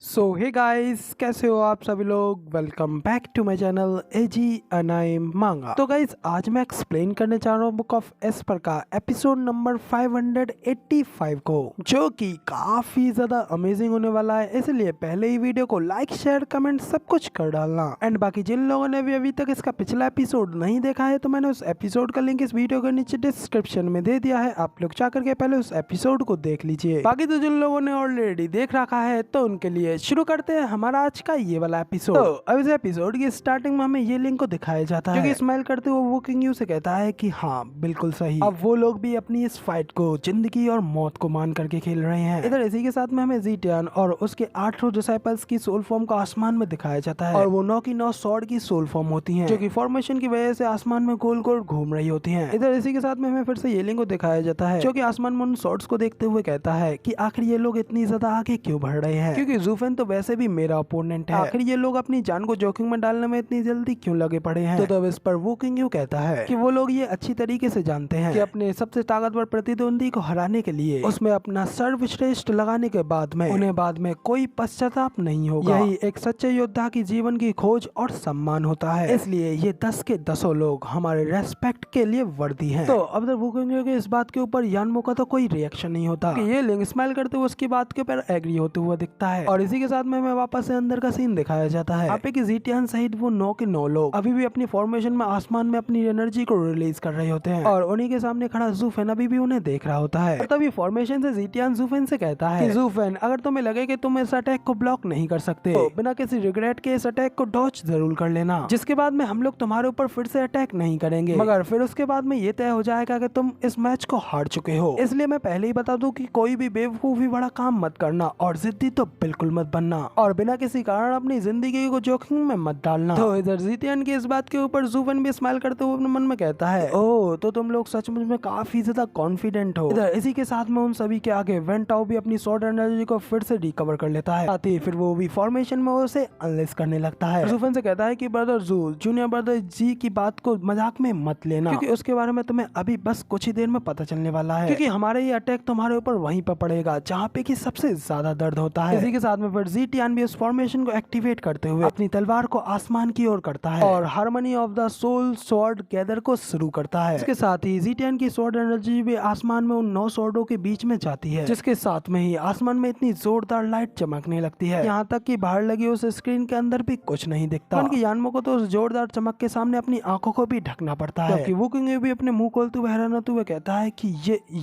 सो hey guys, कैसे हो आप सभी लोग। Welcome back to my channel AG anime manga. तो गाइस, आज मैं एक्सप्लेन करने जा रहा हूँ बुक ऑफ एस्पर का एपिसोड नंबर 585 को, जो कि काफी ज्यादा अमेजिंग होने वाला है। इसलिए पहले ही वीडियो को लाइक शेयर कमेंट सब कुछ कर डालना। एंड बाकी जिन लोगों ने भी अभी तक इसका पिछला एपिसोड नहीं देखा है, तो मैंने उस एपिसोड का लिंक इस वीडियो के नीचे डिस्क्रिप्शन में दे दिया है। आप लोग जा करके पहले उस एपिसोड को देख लीजिए। बाकी तो जिन लोगों ने ऑलरेडी देख रखा है, तो उनके लिए शुरू करते हैं हमारा आज का ये वाला एपिसोड। तो अब इस एपिसोड की स्टार्टिंग में हमें ये लिंक को दिखाया जाता है, जो कि स्माइल करते हुए वो किंग यू से कहता है कि हाँ बिल्कुल सही, अब वो लोग भी अपनी इस फाइट को जिंदगी और मौत को मान करके खेल रहे हैं। इधर इसी के साथ में हमें ज़ीटियन और उसके 8 डिसाइपल्स की सोल फॉर्म को आसमान में दिखाया जाता है, और वो 9 की 9 सॉर्ड की सोल फॉर्म होती हैं, जो कि फॉर्मेशन की वजह से आसमान में गोल गोल घूम रही होती हैं। इधर इसी के साथ में हमें फिर से ये लिंक को दिखाया जाता है, जो कि आसमान में उन सॉर्ड्स को देखते हुए कहता है कि आखिर ये लोग इतनी ज्यादा आगे क्यों बढ़ रहे हैं, क्योंकि ज़ूफेन तो वैसे भी मेरा ओपोनेंट है। आखिर ये लोग अपनी जान को जोखिम में डालने में इतनी जल्दी क्यों लगे पड़े हैं। तो तब इस पर वो किंग यू कहता है कि वो लोग ये अच्छी तरीके से जानते हैं कि अपने सबसे ताकतवर प्रतिद्वंदी को हराने के लिए उसमें अपना सर्वश्रेष्ठ लगाने के बाद में उन्हें बाद में कोई पश्चाताप नहीं होगा। यही एक सच्चे योद्धा की जीवन की खोज और सम्मान होता है। इसलिए ये 10 के 10 लोग हमारे रेस्पेक्ट के लिए वर्दी हैं। तो अब तक वो किंग यू के इस बात के ऊपर यानमो का तो कोई रिएक्शन नहीं होता। ये लिंक स्माइल करते हुए उसकी बात के ऊपर एग्री होते हुए दिखता है, और इसी के साथ में हमें वापस से अंदर का सीन दिखाया जाता है। यहाँ पे कि ज़ीटियन सहित वो 9 के 9 लोग अभी भी अपनी फॉर्मेशन में आसमान में अपनी एनर्जी को रिलीज कर रहे होते हैं, और उन्हीं के सामने खड़ा ज़ूफेन अभी भी उन्हें देख रहा होता है। तभी फॉर्मेशन से ज़ीटियन ज़ूफेन से कहता है कि ज़ूफेन, अगर तुम्हें लगे कि तुम इस अटैक को ब्लॉक नहीं कर सकते, तो बिना किसी रिग्रेट के इस अटैक को डॉच जरूर कर लेना, जिसके बाद में हम लोग तुम्हारे ऊपर फिर से अटैक नहीं करेंगे, मगर फिर उसके बाद में ये तय हो जाएगा कि तुम इस मैच को हार चुके हो। इसलिए मैं पहले ही बता दूं कि कोई भी बेवकूफी बड़ा काम मत करना, और जिद्दी तो बिल्कुल मत बनना, और बिना किसी कारण अपनी जिंदगी को जोखिम में मत डालना। तो इधर ज़ीटियन की इस बात के ऊपर ज़ूफेन भी स्माइल करते हुए अपने मन में कहता है, ओह तो तुम लोग सचमुच में काफी ज्यादा कॉन्फिडेंट हो। इधर इसी के साथ में उन सभी के आगे वेंटाओ भी अपनी स्वॉर्ड एनर्जी को फिर से रिकवर कर लेता है, साथ ही फिर वो भी फॉर्मेशन में उसे अनलेस करने लगता है। ज़ूफेन से कहता है कि ब्रदर जूल, जूनियर ब्रदर जी की बात को मजाक में मत लेना, क्योंकि उसके बारे में तुम्हें अभी बस कुछ ही देर में पता चलने वाला है, क्योंकि हमारे ये अटैक तुम्हारे ऊपर वहीं पर पड़ेगा जहाँ पे कि सबसे ज्यादा दर्द होता है। इसी के साथ में फिर ज़ीटियन भी उस फॉर्मेशन को एक्टिवेट करते हुए अपनी तलवार को आसमान की ओर करता है, और harmony of the soul sword gather को शुरू करता है। इसके साथ ही ज़ीटियन की स्वॉर्ड एनर्जी भी आसमान में उन 9 स्वॉर्डों के बीच में जाती है, जिसके साथ में ही आसमान में इतनी जोरदार लाइट चमकने लगती है, यहाँ तक कि बाहर लगी उस स्क्रीन के अंदर भी कुछ नहीं दिखता। उनकी यानमो को तो उस जोरदार चमक के सामने अपनी आंखों को भी ढकना पड़ता है, क्योंकि वो किंग भी अपने मुंह खोलते हुए हैरान होते हुए कहता है कि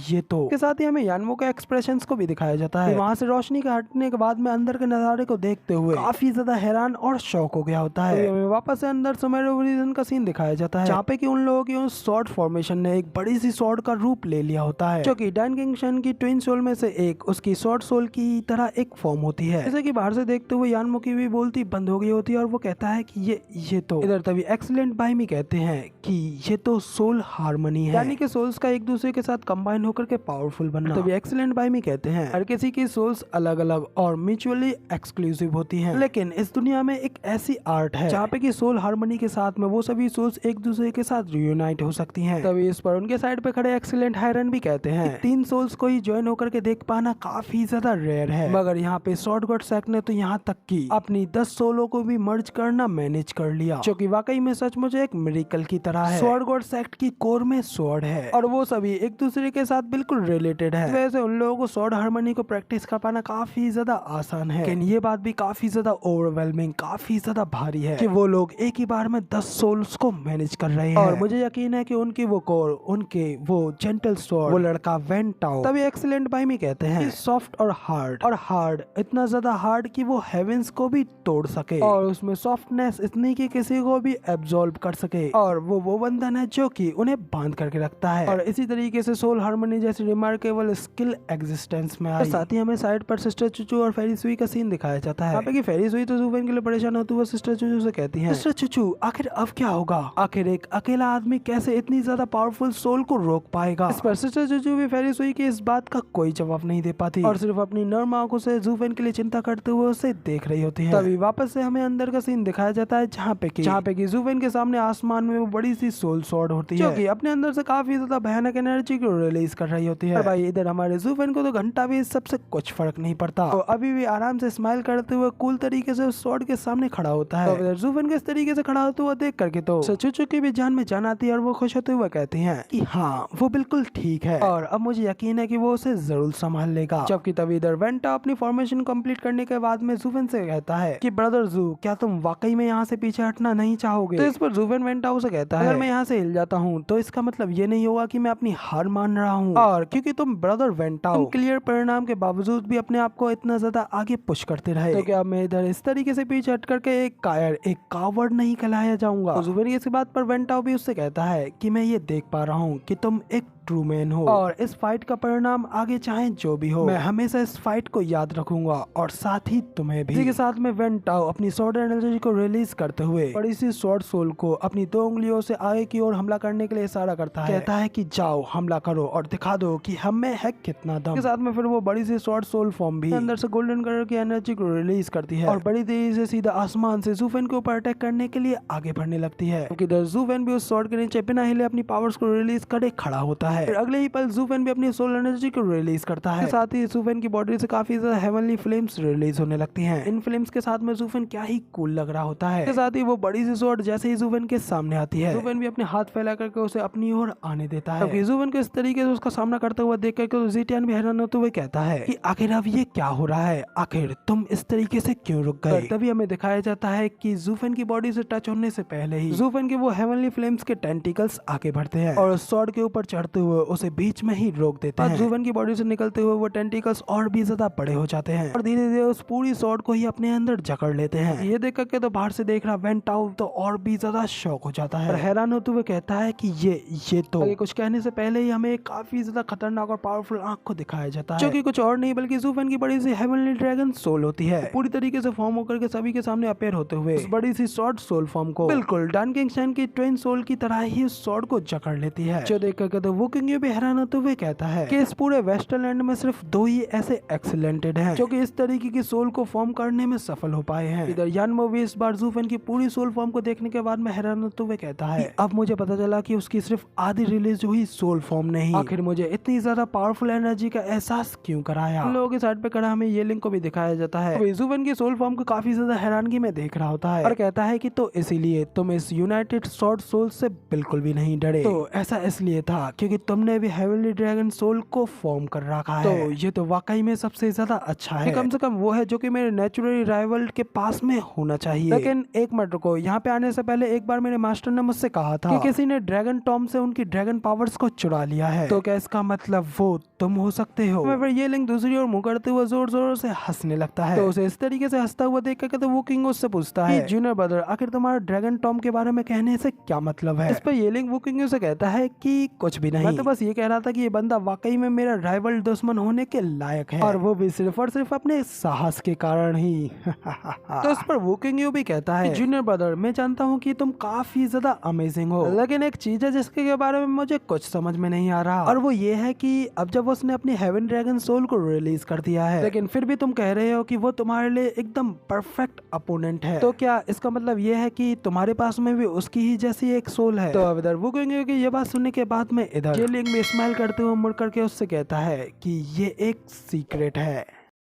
ये तो। के साथ ही हमें यानमो के एक्सप्रेशंस को भी दिखाया जाता है। वहाँ से रोशनी के हटने के बाद में अंदर के नजारे को देखते हुए काफी ज्यादा हैरान और शौक हो गया होता है। तो हमें वापस से अंदर सुमेरो रीजन का सीन दिखाया जाता है, जहाँ पे कि उन लोगों की उस स्वॉर्ड फॉर्मेशन ने एक बड़ी सी स्वॉर्ड का रूप ले लिया होता है, जो कि डैन किंग शन की ट्विन सोल में से एक उसकी स्वॉर्ड सोल की तरह एक फॉर्म होती है। जैसे कि बाहर से देखते हुए यानमो की भी बोलती बंद हो गई होती है, और वो कहता है कि ये तो। इधर तभी एक्सीलेंट बाइमी कहते हैं कि ये तो सोल हार्मनी है, यानी कि सोल्स का एक दूसरे के साथ कंबाइन होकर के पावरफुल बनना। तभी एक्सीलेंट बाइमी कहते हैं हर किसी की सोल्स अलग अलग और म्यूचुअली एक्सक्लूसिव होती हैं, लेकिन इस दुनिया में एक ऐसी आर्ट है जहाँ पे कि सोल हार्मनी के साथ में वो सभी सोल्स एक दूसरे के साथ रियूनाइट हो सकती हैं। तभी इस पर उनके साइड पे खड़े एक्सीलेंट हायरन भी कहते हैं 3 सोल्स को ही ज्वाइन होकर के देख पाना काफी ज्यादा रेयर है, मगर यहाँ पे स्वॉर्ड गॉड सेक्ट ने तो यहाँ तक की अपनी 10 सोलों को भी मर्ज करना मैनेज कर लिया, जो कि वाकई में सचमुच एक मिरेकल की तरह है। स्वॉर्ड गॉड सेक्ट की कोर में स्वॉर्ड है, और वो सभी एक दूसरे के साथ बिल्कुल रिलेटेड है। वैसे उन लोगों को स्वॉर्ड हार्मनी को प्रैक्टिस कर पाना काफी ज्यादा आसान है, लेकिन ये बात भी काफी ज्यादा ओवरवेलमिंग, काफी ज्यादा भारी है कि वो लोग एक ही बार में 10 सोल्स को मैनेज कर रहे हैं। और मुझे यकीन है कि उनकी वो कोर, उनके वो जेंटल स्वॉर्ड, वो लड़का वेंटाओ। तभी एक्सीलेंट बाइमी कहते हैं सॉफ्ट और हार्ड इतना ज्यादा हार्ड कि वो हेवेंस को भी तोड़ सके, और उसमें सॉफ्टनेस इतनी कि किसी को भी एब्जॉर्ब कर सके, और वो बंधन है जो कि उन्हें बांध करके रखता है। और इसी तरीके से सोल हार्मनी जैसी रिमार्केबल स्किल एग्जिस्टेंस में आई। साथ ही हमें साइड पर सिस्टर चुचू और फेरी सुई का सीन दिखाया जाता है, यहाँ पे कि फेरी सुई तो ज़ूफेन के लिए परेशान होती हुई सिस्टर चुचू से कहती है, सिस्टर चुचू आखिर अब क्या होगा, आखिर एक अकेला आदमी कैसे इतनी ज्यादा पावरफुल सोल को रोक पाएगा। इस पर सिस्टर चुचू भी फेरी सुई की इस बात का कोई जवाब नहीं दे पाती, और सिर्फ अपनी नर्म आंखों से ज़ूफेन के लिए चिंता करते हुए उसे देख रही होती है। तभी वापस से हमें अंदर का सीन दिखाया जाता है, जहाँ पे कि ज़ूफेन के सामने आसमान में वो बड़ी सी सोल स्वॉर्ड होती है, जो कि अपने अंदर से काफी ज्यादा भयानक एनर्जी को रिलीज कर रही होती है। भाई इधर हमारे ज़ूफेन को तो घंटा भी इस सबसे कुछ फर्क नहीं पड़ता, तो अभी भी आराम से स्माइल करते हुए कूल तरीके से उस स्वॉर्ड के सामने खड़ा होता है। तो ज़ुफेन के इस तरीके से खड़ा होते हुए देख करके तो सुचुचु की भी जान में जान आती है और वो खुश होते हुए कहती हैं कि हाँ वो बिल्कुल ठीक है और अब मुझे यकीन है कि वो उसे जरूर संभाल लेगा। जबकि तभी इधर वेंटा अपनी फॉर्मेशन कंप्लीट करने के बाद में ज़ुफेन से कहता है कि ब्रदर जू, क्या तुम वाकई में यहाँ से पीछे हटना नहीं चाहोगे? तो इस पर ज़ुफेन वेंटा से कहता है अगर मैं यहाँ से हिल जाता हूँ तो इसका मतलब ये नहीं होगा कि मैं अपनी हार मान रहा हूँ, और क्योंकि तुम ब्रदर वेंटा तुम क्लियर परिणाम के बावजूद भी अपने आप को इतना ज्यादा आगे पुश करते रहे, तो क्या मैं इधर इस तरीके से पीछे हट करके एक कायर एक कावर्ड नहीं कहलाया जाऊंगा? तो ज़ुफेन इस बात पर वेंटा भी उससे कहता है कि मैं ये देख पा रहा हूँ कि तुम एक ट्रू मैन हो और इस फाइट का परिणाम आगे चाहे जो भी हो मैं हमेशा इस फाइट को याद रखूंगा और साथ ही तुम्हें भी। इसी के साथ में वेंटाओ अपनी स्वॉर्ड एनर्जी को रिलीज करते हुए बड़ी सी स्वॉर्ड सोल को अपनी 2 उंगलियों से आगे की ओर हमला करने के लिए इशारा करता है। कहता है कि जाओ हमला करो और दिखा दो कि हम में है कितना दम। इसके साथ में फिर वो बड़ी सी स्वॉर्ड सोल फॉर्म भी अंदर से गोल्डन कलर की एनर्जी को रिलीज करती है और बड़ी तेजी से सीधा आसमान से ज़ुफेन के ऊपर अटैक करने के लिए आगे बढ़ने लगती है। क्योंकि ज़ुफेन भी उस स्वॉर्ड के नीचे बिना हिले अपनी पावर्स को रिलीज करे खड़ा होता है। फिर अगले ही पल ज़ुफेन भी अपनी सोल एनर्जी को रिलीज करता है। साथ ही ज़ुफेन की बॉडी से काफी ज्यादा हेवनली फ्लेम्स रिलीज होने लगती हैं। इन फ्लेम्स के साथ में ज़ुफेन क्या ही कूल लग रहा होता है। इसके साथ ही वो बड़ी सी स्वॉर्ड जैसे ही ज़ुफेन के सामने आती है, ज़ुफेन भी अपने हाथ फैला करके उसे अपनी ओर आने देता है। क्योंकि ज़ुफेन को इस तरीके से उसका सामना करते हुए देख करके ज़िटियान भी हैरान होते हुए कहता है कि आखिर अब ये क्या हो रहा है, आखिर तुम इस तरीके से क्यों रुक गए? तभी हमें दिखाया जाता है कि ज़ुफेन की बॉडी से टच होने से पहले ही ज़ुफेन के वो हेवनली फ्लेम्स के टेंटिकल्स आगे बढ़ते हैं और स्वॉर्ड के ऊपर चढ़ते हुए उसे बीच में ही रोक देते हैं। ज़ुफेन की बॉडी से निकलते हुए वो टेंटिकल्स और भी ज्यादा बड़े हो जाते हैं और धीरे धीरे उस पूरी स्वॉर्ड को ही अपने अंदर जकड़ लेते हैं। ये देख करके तो बाहर से देख रहा वेंटाओ तो और भी ज्यादा शॉक हो जाता है और हैरान होते हुए कहता है कि ये तो आगे कुछ कहने से पहले ही हमें काफी ज्यादा खतरनाक और पावरफुल आंख को दिखाया जाता है, जो कि कुछ और नहीं बल्कि ज़ुफेन की बड़ी सी हेवनली ड्रैगन सोल होती है। पूरी तरीके से फॉर्म होकर के सभी के सामने अपेयर होते हुए उस बड़ी सी स्वॉर्ड सोल फॉर्म को बिल्कुल डन किंगस्टन की ट्विन सोल की तरह ही उस स्वॉर्ड को जकड़ लेती है। जो देख करके तो वुकिंग भी हैरान होते हुए कहता है कि इस पूरे वेस्टरलैंड में सिर्फ 2 ही ऐसे एक्सीलेंटेड हैं जो कि इस तरीके की सोल को फॉर्म करने में सफल हो पाए हैं। इधर यानमो भी इस बार ज़ुफेन की पूरी सोल फॉर्म को देखने के बाद में हैरान होते हुए कहता है अब मुझे पता चला कि उसकी सिर्फ आधी रिलीज हुई सोल फॉर्म नहीं, आखिर मुझे इतनी ज्यादा पावरफुल एनर्जी का एहसास क्यों कराया। लोगों की साइड पे खड़ा हमें ये लिंक को भी दिखाया जाता है। ज़ुफेन की सोल फॉर्म को काफी ज्यादा हैरानगी में देख रहा होता है और कहता है कि तो इसीलिए तुम इस यूनाइटेड स्वॉर्ड सोल से बिल्कुल भी नहीं डरे। तो ऐसा इसलिए था क्योंकि तुमने भी हेवनली ड्रैगन सोल को फॉर्म कर रखा है। तो ये तो वाकई में सबसे ज्यादा अच्छा है, कम से कम वो है जो कि मेरे नेचुरल राइवल के पास में होना चाहिए। लेकिन एक मिनट रुको, यहाँ पे आने से पहले एक बार मेरे मास्टर ने मुझसे कहा था कि किसी ने ड्रैगन टॉम से उनकी ड्रैगन पावर्स को चुरा लिया है, तो क्या इसका मतलब वो तुम हो सकते हो? मैं फिर ये लिंक दूसरी ओर मुंह करते हुए जोर जोर से हंसने लगता है। तो उसे इस तरीके से हंसता हुआ देख करके तो वो किंग उससे पूछता है जूनियर ब्रदर आखिर तुम्हारा ड्रैगन टॉम के बारे में कहने से क्या मतलब है? इस पर ये लिंक वो किंग से कहता है कि कुछ भी नहीं, मैं तो बस ये कह रहा था कि ये बंदा वाकई में मेरा राइवल दुश्मन होने के लायक है और वो भी सिर्फ और सिर्फ अपने साहस के कारण ही। तो इस पर वुकिंग यू भी कहता है जूनियर ब्रदर मैं जानता हूँ कि तुम काफी ज्यादा अमेजिंग हो, लेकिन एक चीज है जिसके बारे में मुझे कुछ समझ में नहीं आ रहा और वो ये है कि अब जब उसने अपनी हेवन ड्रैगन सोल को रिलीज कर दिया है लेकिन फिर भी तुम कह रहे हो कि वो तुम्हारे लिए एकदम परफेक्ट अपोनेंट है, तो क्या इसका मतलब ये है कि तुम्हारे पास में भी उसकी ही जैसी एक सोल है? तो अब इधर वुकिंग यू की ये बात सुनने के बाद में इधर जेलिंग में स्माइल करते हुए मुड़ करके उससे कहता है कि ये एक सीक्रेट है।